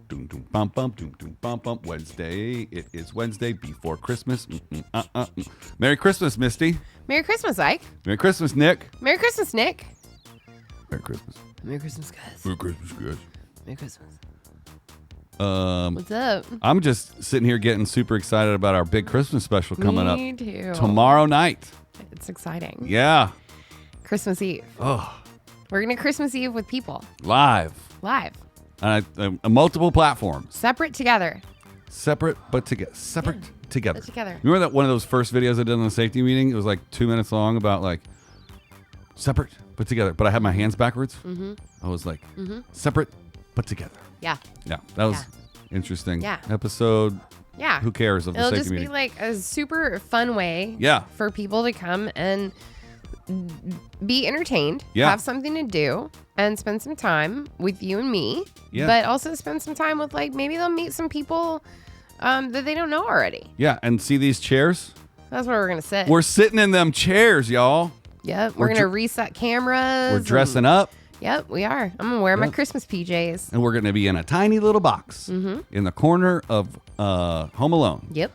Doom doom bum bum doom doom bum bum. Wednesday. It is Wednesday before Christmas. Merry Christmas, Misty. Merry Christmas, Ike. Merry Christmas, Nick. Merry Christmas, Nick. Merry Christmas. Merry Christmas, guys. Merry Christmas, guys. Merry Christmas. What's up? I'm just sitting here getting super excited about our big Christmas special coming up. Me too. Tomorrow night. It's exciting. Yeah. Christmas Eve. Oh. We're going to Christmas Eve with people. Live. Multiple platforms. Separate together. Separate but together. Separate together. But together. Remember that one of those first videos I did on the safety meeting? It was like 2 minutes long about like separate but together. But I had my hands backwards. Mm-hmm. I was like separate but together. Yeah. Yeah. That was interesting. Yeah. Episode. Yeah. Who cares of the safety meeting? It'll just be like a super fun way for people to come and be entertained, have something to do, and spend some time with you and me. Yeah. But also spend some time with, like, maybe they'll meet some people that they don't know already. Yeah, and see these chairs? That's where we're going to sit. We're sitting in them chairs, y'all. Yep. We're going to reset cameras. We're dressing up. Yep, we are. I'm going to wear my Christmas PJs. And we're going to be in a tiny little box in the corner of Home Alone. Yep.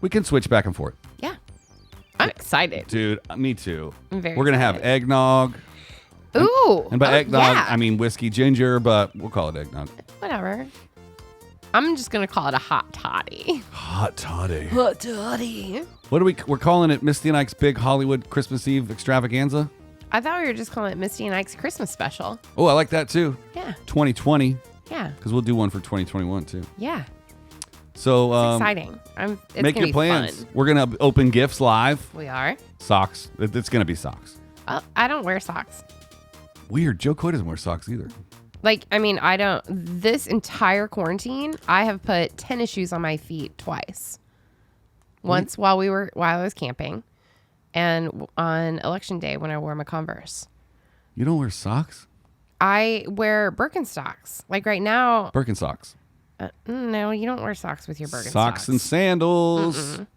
We can switch back and forth. Yeah. I'm excited. Dude, me too. I'm very We're going to have eggnog. Ooh. And by eggnog, I mean whiskey ginger, but we'll call it eggnog. Whatever. I'm just going to call it a hot toddy. Hot toddy. Hot toddy. What we're calling it Misty and Ike's Big Hollywood Christmas Eve Extravaganza? I thought we were just calling it Misty and Ike's Christmas Special. Oh, I like that too. Yeah. 2020. Yeah. Because we'll do one for 2021 too. Yeah. So it's exciting. It's make gonna your plans. Fun. We're gonna open gifts live. We are. Socks. It's gonna be socks. I don't wear socks. Weird. Joe Coy doesn't wear socks either. Like, I mean, I don't. This entire quarantine, I have put tennis shoes on my feet twice. Once while I was camping, and on election day when I wore my Converse. You don't wear socks? I wear Birkenstocks. Like right now. Birkenstocks. No, you don't wear socks with your Birkenstocks. Socks and sandals. Mm-mm.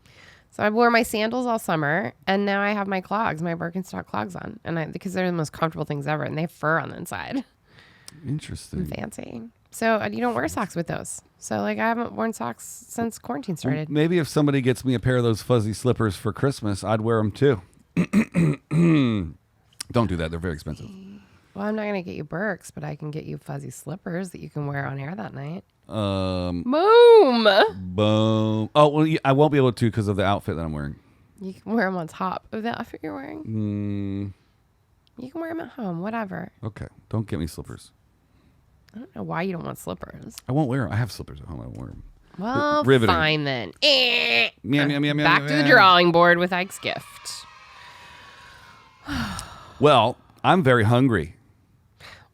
So I wore my sandals all summer, and now I have my clogs, my Birkenstock clogs on, and because they're the most comfortable things ever, and they have fur on the inside. Interesting. And fancy. So you don't wear socks with those. So like I haven't worn socks since quarantine started. Well, maybe if somebody gets me a pair of those fuzzy slippers for Christmas, I'd wear them too. Don't do that. They're very expensive. Well, I'm not going to get you Birks, but I can get you fuzzy slippers that you can wear on air that night. Boom. Boom. Oh, well, I won't be able to because of the outfit that I'm wearing. You can wear them on top of the outfit you're wearing. You can wear them at home, whatever. Okay. Don't get me slippers. I don't know why you don't want slippers. I won't wear them. I have slippers at home. I won't wear them. Well, fine then. Back to the drawing board with Ike's gift. Well, I'm very hungry.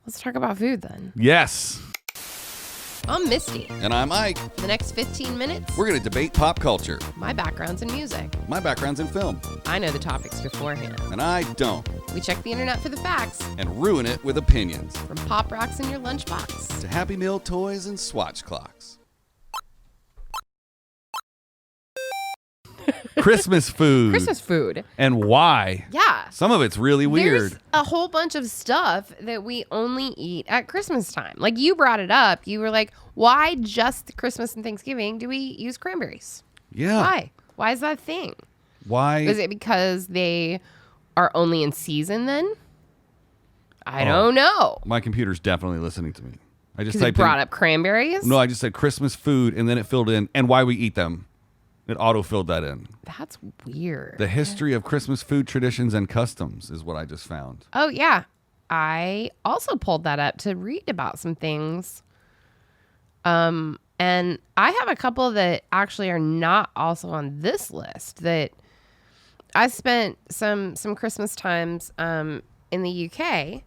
Let's talk about food then. Yes. I'm Misty. And I'm Ike. For the next 15 minutes, we're going to debate pop culture. My background's in music. My background's in film. I know the topics beforehand. And I don't. We check the internet for the facts. And ruin it with opinions. From Pop Rocks in your lunchbox. To Happy Meal toys and Swatch clocks. Christmas food. Christmas food. And why? Yeah. Some of it's really weird. There's a whole bunch of stuff that we only eat at Christmas time. Like you brought it up. You were like, why just Christmas and Thanksgiving do we use cranberries? Yeah. Why? Why is that a thing? Why? Is it because they are only in season then? I don't know. My computer's definitely listening to me. I just typed brought up cranberries? No, I just said Christmas food and then it filled in and why we eat them. It auto-filled that in. That's weird. The history of Christmas food traditions and customs is what I just found. Oh, yeah. I also pulled that up to read about some things. And I have a couple that actually are not also on this list that I spent some Christmas times in the UK,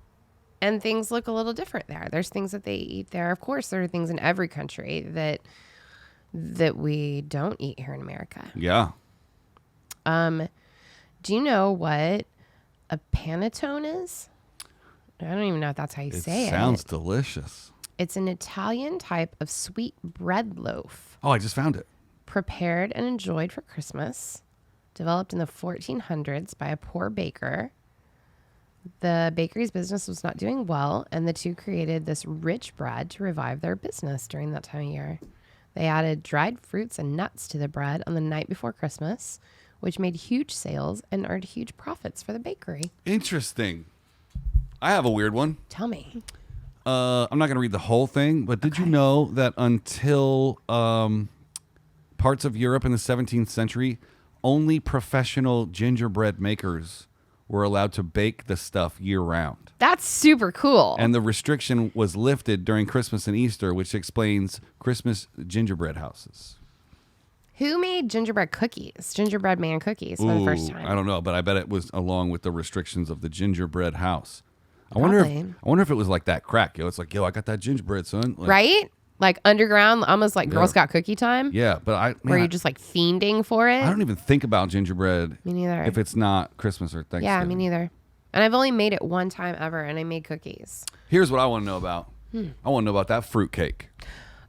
and things look a little different there. There's things that they eat there. Of course, there are things in every country that we don't eat here in America. Yeah. Do you know what a panettone is? I don't even know if that's how you say it. It sounds delicious. It's an Italian type of sweet bread loaf. Oh, I just found it. Prepared and enjoyed for Christmas. Developed in the 1400s by a poor baker. The bakery's business was not doing well, and the two created this rich bread to revive their business during that time of year. They added dried fruits and nuts to the bread on the night before Christmas, which made huge sales and earned huge profits for the bakery. Interesting. I have a weird one. Tell me. I'm not going to read the whole thing, but did you know that until parts of Europe in the 17th century, only professional gingerbread makers were allowed to bake the stuff year-round? That's super cool. And the restriction was lifted during Christmas and Easter, which explains Christmas gingerbread houses. Who made gingerbread cookies? Gingerbread man cookies for the first time? I don't know, but I bet it was along with the restrictions of the gingerbread house. I Probably. wonder if it was like that crack. It's like, I got that gingerbread, son. Like, Right? Like underground, almost like Girl Yeah. Scout cookie time? Yeah, but Where you're just like fiending for it? I don't even think about gingerbread Me neither. if it's not Christmas or Thanksgiving. Yeah, me neither. And I've only made it one time ever, and I made cookies. Here's what I want to know about. I want to know about that fruitcake.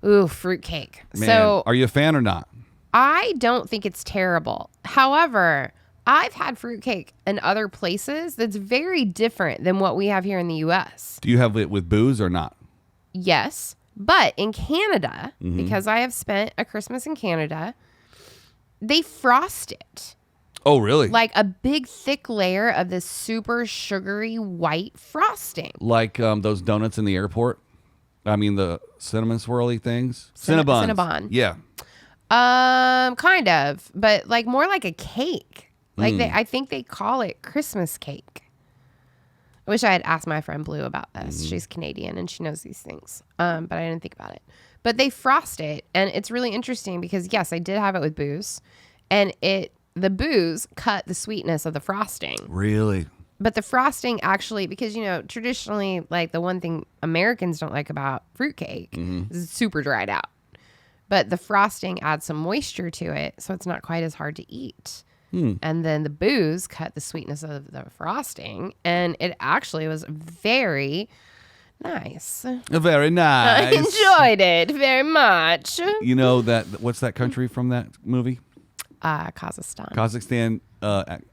Ooh, fruitcake. Man, So are you a fan or not? I don't think it's terrible. However, I've had fruitcake in other places that's very different than what we have here in the U.S. Do you have it with booze or not? Yes, but in Canada, because I have spent a Christmas in Canada, they frost it. Oh, really? Like a big thick layer of this super sugary white frosting. Like those donuts in the airport? I mean, the cinnamon swirly things? Cinnabons. Cinnabon. Yeah. Kind of, but like more like a cake. Like I think they call it Christmas cake. I wish I had asked my friend Blue about this. She's Canadian and she knows these things. But I didn't think about it. But they frost it, and it's really interesting because yes, I did have it with booze, and the booze cut the sweetness of the frosting. Really? But the frosting actually, because traditionally, like the one thing Americans don't like about fruitcake is it's super dried out. But the frosting adds some moisture to it, so it's not quite as hard to eat. And then the booze cut the sweetness of the frosting, and it actually was very nice. Very nice. I enjoyed it very much. You know what's that country from that movie? Kazakhstan. Kazakhstan.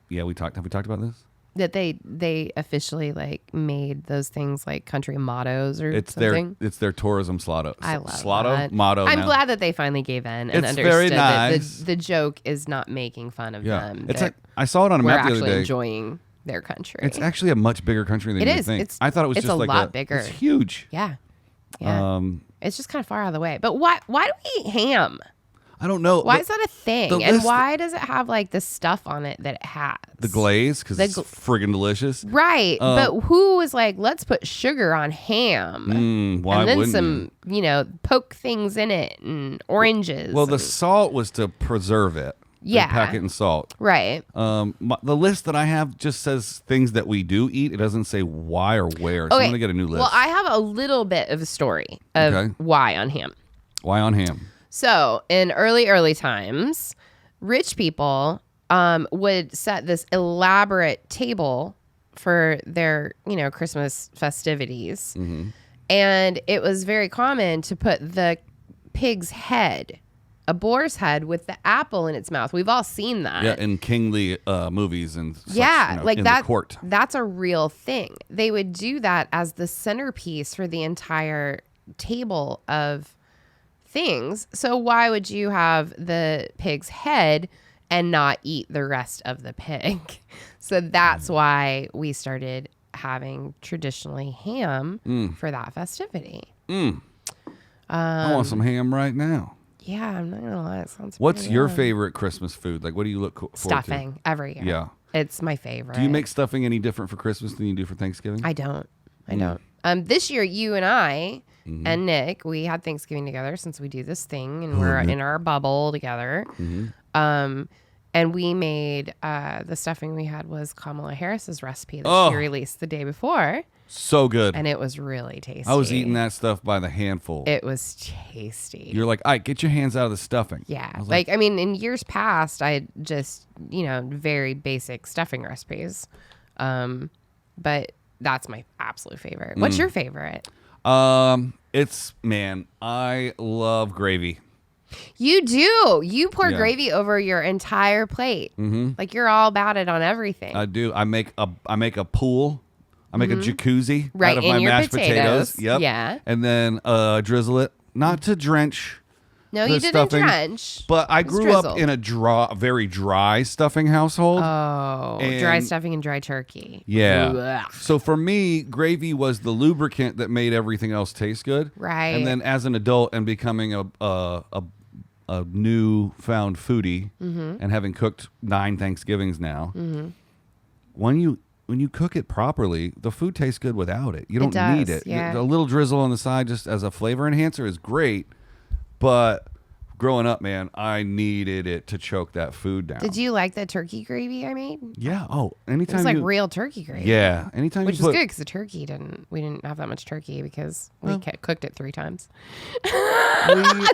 Yeah, have we talked about this? That they officially like made those things like country mottos or something. It's their tourism slotto. I love slotto that. motto. I'm now. glad that they finally gave in and It's understood very that nice. the joke is not making fun of them. It's that like I saw it on a we're map the actually other day. enjoying their country. It's actually a much bigger country than It you is. think. It's- I thought it was it's just a like lot bigger. It's huge. Yeah. It's just kind of far out of the way. But why do we eat ham? I don't know. Why is that a thing? the And list- why does it have like the stuff on it that it has? The glaze, because The it's friggin' delicious. Right. But who was like, let's put sugar on ham? Why and then wouldn't some, poke things in it and oranges. Well, the and- salt was to preserve it. Yeah. They pack it in salt. Right. The list that I have just says things that we do eat. It doesn't say why or where. So I'm going to get a new list. Well, I have a little bit of a story of Okay. why on ham. Why on ham? So in early times, rich people would set this elaborate table for their, Christmas festivities. And it was very common to put the pig's head, a boar's head with the apple in its mouth. We've all seen that. Yeah, in kingly movies and such, Like in that. the court. That's a real thing. They would do that as the centerpiece for the entire table of things. So why would you have the pig's head and not eat the rest of the pig? So that's why we started having traditionally ham for that festivity. I want some ham right now. Yeah, I'm not gonna lie. It sounds. What's pretty your good. favorite Christmas food? Like, what do you look forward to? Stuffing every year. Yeah. It's my favorite. Do you make stuffing any different for Christmas than you do for Thanksgiving? I don't. This year, you and I and Nick, we had Thanksgiving together since we do this thing and we're in our bubble together. And we made the stuffing we had was Kamala Harris's recipe that she released the day before. So good. And it was really tasty. I was eating that stuff by the handful. It was tasty. You're like, Ike, get your hands out of the stuffing. Yeah. I was Like, I mean, in years past, I had just, very basic stuffing recipes. But that's my absolute favorite. What's your favorite? I love gravy. You do. You pour Yeah. gravy over your entire plate. Like you're all about it on everything. I do. I make a pool I make a jacuzzi Right, out of in my your mashed potatoes. potatoes. Yeah. And then drizzle it, not to drench. No, the you didn't stuffing, drench. But I It was grew up drizzled. in a very dry stuffing household. Oh, dry and- stuffing and dry turkey. Yeah. Ugh. So for me, gravy was the lubricant that made everything else taste good. Right. And then as an adult and becoming a newfound foodie and having cooked 9 Thanksgivings now, when you cook it properly, the food tastes good without it. You don't does, need it. yeah. A little drizzle on the side just as a flavor enhancer is great, but growing up, man, I needed it to choke that food down. Did you like the turkey gravy I made? Yeah. Oh, It anytime was like you, real turkey gravy. yeah, anytime Which you was put good because the turkey we didn't have that much turkey because we cooked it 3 times.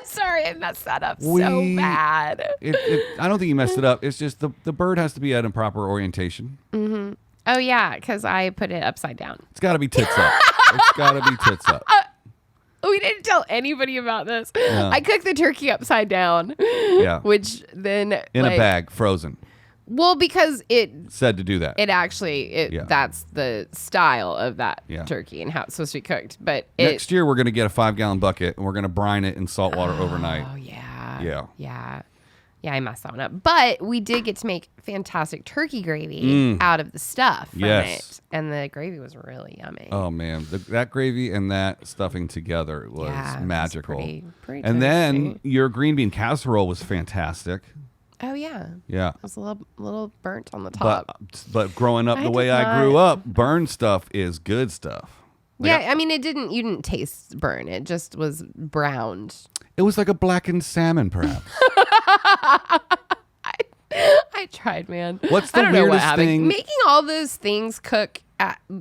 Sorry, I messed that up so bad. I don't think you messed it up. It's just the bird has to be at a proper orientation. Oh, yeah, because I put it upside down. It's got to be tits up. It's got to be tits up. We didn't tell anybody about this. I cooked the turkey upside down. Yeah. Which then In a bag, frozen. Well, because it Said to do that. actually that's the style of that Yeah. turkey and how it's supposed to be cooked. But Next year, we're going to get a 5-gallon bucket and we're going to brine it in salt water overnight. Oh yeah. Yeah. Yeah. Yeah, I messed that one up. But we did get to make fantastic turkey gravy out of the stuff from it. And the gravy was really yummy. Oh, man. That gravy and that stuffing together was Yeah, it was magical. pretty and then tasty. your green bean casserole was fantastic. Oh yeah. Yeah. It was a little burnt on the top. But growing up I the way did I grew not- up, burned stuff is good stuff. Like, Yeah, I mean you didn't taste burn. It just was browned. it was like a blackened salmon, perhaps. I tried, man. What's the I don't know what weirdest happened. thing- Making all those things cook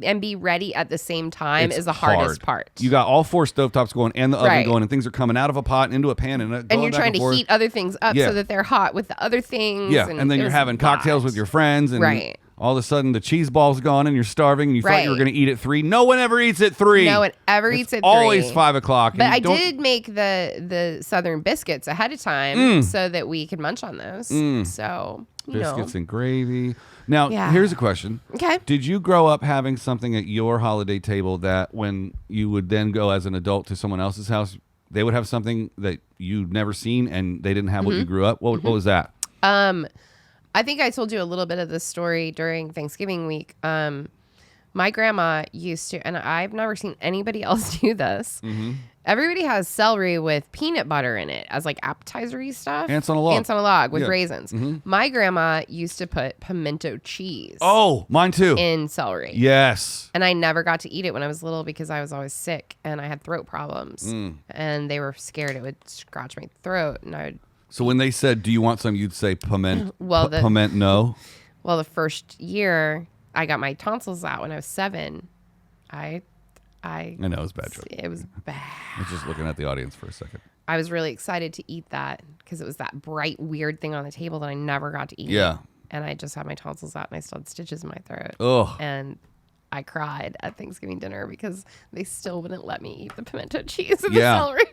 and be ready at the same time It's is the hardest part. You got all 4 stovetops going and the oven Right. going, and things are coming out of a pot and into a pan, and and you're trying to forth. heat other things up Yeah. so that they're hot with the other things. Yeah, and then it you're was having cocktails lot. with your friends, and Right. all of a sudden the cheese ball's gone, and you're starving, and you thought you were Right. going to eat at 3. No one ever eats at 3. No one ever It's eats at always 3. 5 o'clock. and But you I don't- did make the Southern biscuits ahead of time so that we could munch on those. So, you biscuits know. and gravy. Now, Yeah. here's a question. Okay. Did you grow up having something at your holiday table that when you would then go as an adult to someone else's house, they would have something that you'd never seen and they didn't have what you grew up? What was that? I think I told you a little bit of this story during Thanksgiving week. My grandma used to, and I've never seen anybody else do this. Everybody has celery with peanut butter in it as like appetizer-y stuff. Ants on a log. Ants on a log with Yeah. raisins. My grandma used to put pimento cheese Oh, mine too. in celery. Yes. And I never got to eat it when I was little because I was always sick and I had throat problems. And they were scared it would scratch my throat. And I would, So when they said, "Do you want some?" you'd say, "Piment." Well, piment, no. well, the first year I got my tonsils out when I was 7. I know it's a bad joke. It was bad. I was just looking at the audience for a second. I was really excited to eat that because it was that bright, weird thing on the table that I never got to eat. Yeah. And I just had my tonsils out and I still had stitches in my throat. Ugh. And I cried at Thanksgiving dinner because they still wouldn't let me eat the pimento cheese and Yeah. the celery.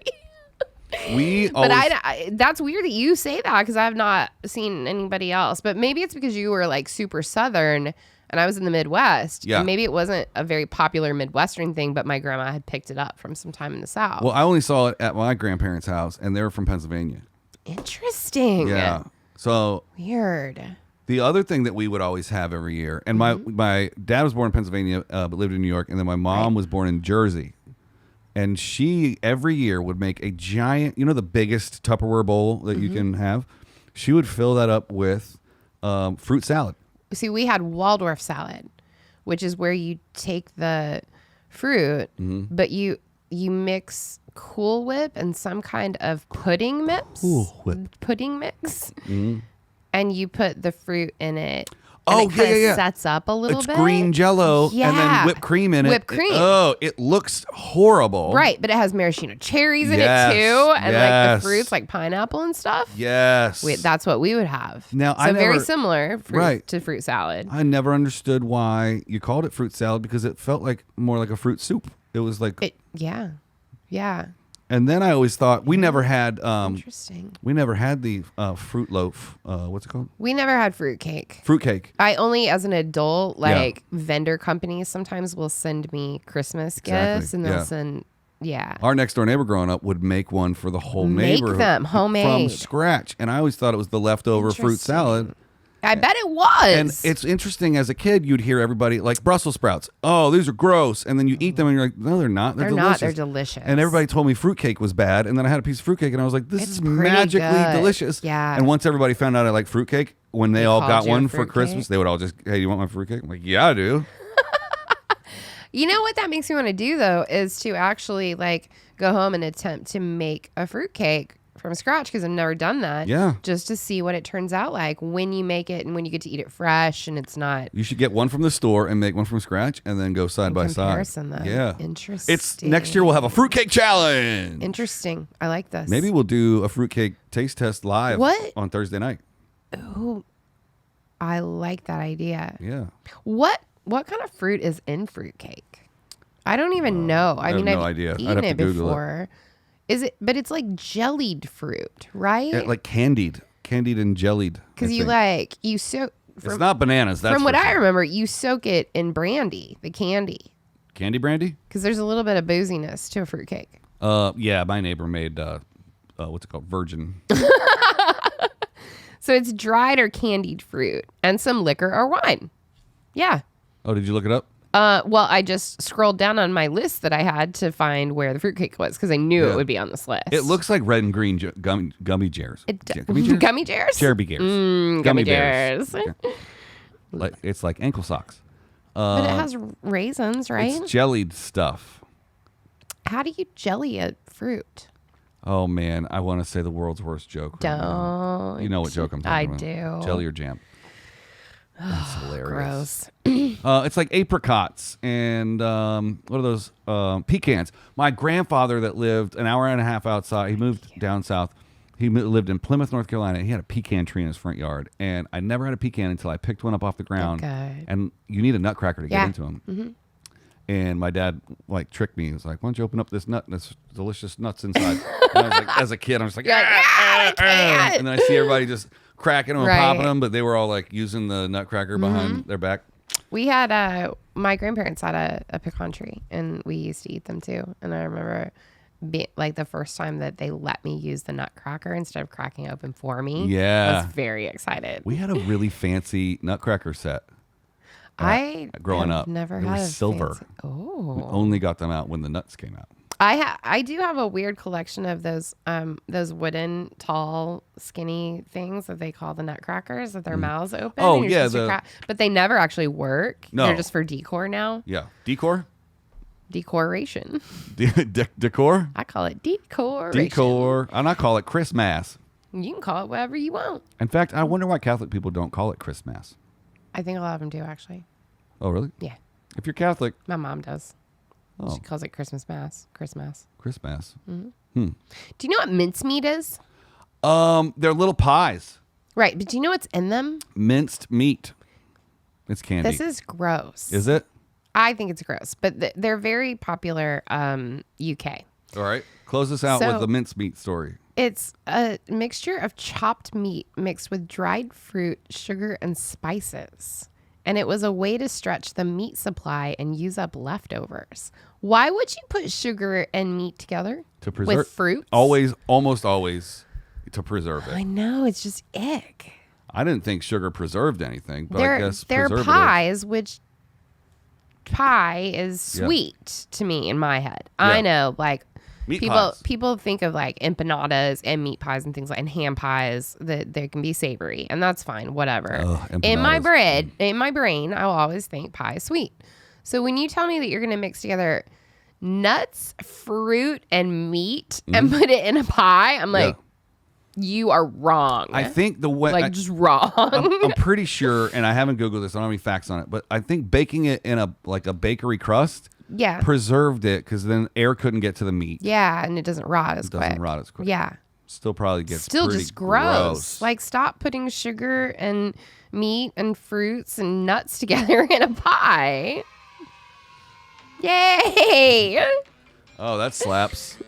We But always, that's weird that you say that because I've not seen anybody else. But maybe it's because you were like super Southern and I was in the Midwest. Yeah. And maybe it wasn't a very popular Midwestern thing, but my grandma had picked it up from some time in the South. well, I only saw it at my grandparents' house, and they were from Pennsylvania. Interesting. Yeah. So Weird. the other thing that we would always have every year, and my dad was born in Pennsylvania, but lived in New York, and then my mom was born in Jersey. And she, every year, would make a giant, the biggest Tupperware bowl that you can have. She would fill that up with fruit salad. See, we had Waldorf salad, which is where you take the fruit, but you mix Cool Whip and some kind of pudding mix. Cool Whip. Pudding mix. And you put the fruit in it. Oh, and it kinda yeah. sets up a little It's bit. green Jello and then Yeah. whipped cream in it. Whipped cream. It looks horrible. Right, but it has maraschino cherries in Yes, it too, and like yes. the fruits like pineapple and stuff. Yes. That's what we would have. Now, so I very never- similar Right. to fruit salad. I never understood why you called it fruit salad because it felt like more like a fruit soup. It was like, Yeah. And then I always thought we never had Interesting. we never had the fruit loaf. What's it called? We never had fruitcake. Fruitcake. I only, as an adult, vendor companies sometimes will send me Christmas gifts, and they'll send. Yeah. Our next door neighbor growing up would make one for the whole neighborhood. Make them homemade. From scratch. And I always thought it was the leftover fruit salad. I bet it was. And it's interesting, as a kid, you'd hear everybody, like Brussels sprouts. Oh, these are gross. And then you eat them and you're like, no, they're not. They're delicious. They're delicious. And everybody told me fruitcake was bad. And then I had a piece of fruitcake and I was like, this is magically delicious. Yeah. And once everybody found out I like fruitcake, when they all got one for Christmas, they would all just, hey, you want my fruitcake? I'm like, yeah, I do. You know what that makes me want to do, though, is to actually go home and attempt to make a fruitcake from scratch, because I've never done that. Yeah. Just to see what it turns out like when you make it and when you get to eat it fresh and it's not. You should get one from the store and make one from scratch and then go side by side. Yeah. Interesting. It's next year we'll have a fruitcake challenge. Interesting. I like this. Maybe we'll do a fruitcake taste test live on Thursday night. Oh, I like that idea. Yeah. What kind of fruit is in fruitcake? I don't even know. I mean, have no I've idea. eaten it before. Is it? But it's like jellied fruit, right? Yeah, like candied and jellied. Because you soak. It's not bananas. That's from what I remember. You soak it in brandy, the candy. Candy brandy? Because there's a little bit of booziness to a fruitcake. Yeah, my neighbor made what's it called? Virgin. So it's dried or candied fruit and some liquor or wine. Yeah. Oh, did you look it up? Well, I just scrolled down on my list that I had to find where the fruitcake was, because I knew it would be on this list. It looks like red and green gummy jars. Gummy jars? Gummy jars? Cherry bears. Gummy bears. Okay. It's like ankle socks. But it has raisins, right? It's jellied stuff. How do you jelly a fruit? Oh, man. I want to say the world's worst joke. Don't. You know what joke I'm talking about. I do. Jelly or jam. That's hilarious. Gross. It's like apricots and what are those? Pecans. My grandfather that lived an hour and a half outside, he moved down south. He lived in Plymouth, North Carolina. He had a pecan tree in his front yard. And I never had a pecan until I picked one up off the ground. Okay. And you need a nutcracker to get into them. Mm-hmm. And my dad tricked me. He was like, why don't you open up this nut? And there's delicious nuts inside. And I was like, as a kid, I was like, and then I see everybody just cracking them and popping them, but they were all using the nutcracker behind their back. We had my grandparents had a pecan tree, and we used to eat them too. And I remember the first time that they let me use the nutcracker instead of cracking open for me. Yeah. I was very excited. We had a really fancy nutcracker set. Growing up, never they had were silver. Oh, we only got them out when the nuts came out. I do have a weird collection of those wooden, tall, skinny things that they call the nutcrackers, that their mouths open. Oh, and yeah. But they never actually work. No. They're just for decor now. Yeah. Decor? Decoration. Decor? I call it decoration. Decor. And I call it Christmas. You can call it whatever you want. In fact, I wonder why Catholic people don't call it Christmas. I think a lot of them do, actually. Oh, really? Yeah. If you're Catholic. My mom does. Oh. She calls it Christmas Mass. Christmas. Mm-hmm. Do you know what mincemeat is? They're little pies. Right, but do you know what's in them? Minced meat. It's candy. This is gross. Is it? I think it's gross, but they're very popular UK. All right. Close this out with the mincemeat story. It's a mixture of chopped meat mixed with dried fruit, sugar, and spices. And it was a way to stretch the meat supply and use up leftovers. Why would you put sugar and meat together? To preserve. With fruits? Almost always to preserve it. I know, it's just ick. I didn't think sugar preserved anything, but I guess they're preservative. pies, which pie is sweet to me in my head. Yeah. I know, meat pies. People think of empanadas and meat pies and things and ham pies that they can be savory, and that's fine, whatever. In my brain, I will always think pie is sweet. So when you tell me that you're going to mix together nuts, fruit, and meat and put it in a pie, I'm like, you are wrong. I think the way just wrong. I'm pretty sure, and I haven't Googled this, I don't have any facts on it, but I think baking it in a bakery crust preserved it, because then air couldn't get to the meat. Yeah, and it doesn't rot as quick. It doesn't rot as quick. Yeah. Still probably gets Still pretty just gross. Stop putting sugar and meat and fruits and nuts together in a pie. Yay! Oh, that slaps.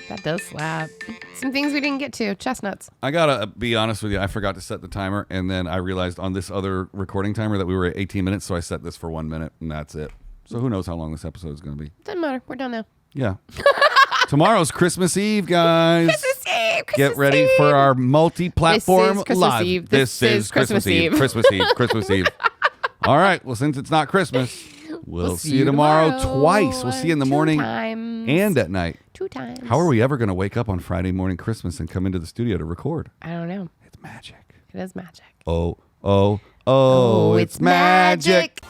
That does slap. Some things we didn't get to. Chestnuts. I gotta be honest with you. I forgot to set the timer, and then I realized on this other recording timer that we were at 18 minutes, so I set this for 1 minute, and that's it. So who knows how long this episode is going to be? Doesn't matter. We're done now. Yeah. Tomorrow's Christmas Eve, guys. Christmas Eve. Get ready for our multi-platform This is Christmas live. Eve. This is Christmas Eve. Christmas Eve. Christmas Eve. All right. Well, since it's not Christmas, we'll see you tomorrow twice. We'll see you in the morning and at night. 2 times. How are we ever going to wake up on Friday morning Christmas and come into the studio to record? I don't know. It's magic. It is magic. Oh, it's magic.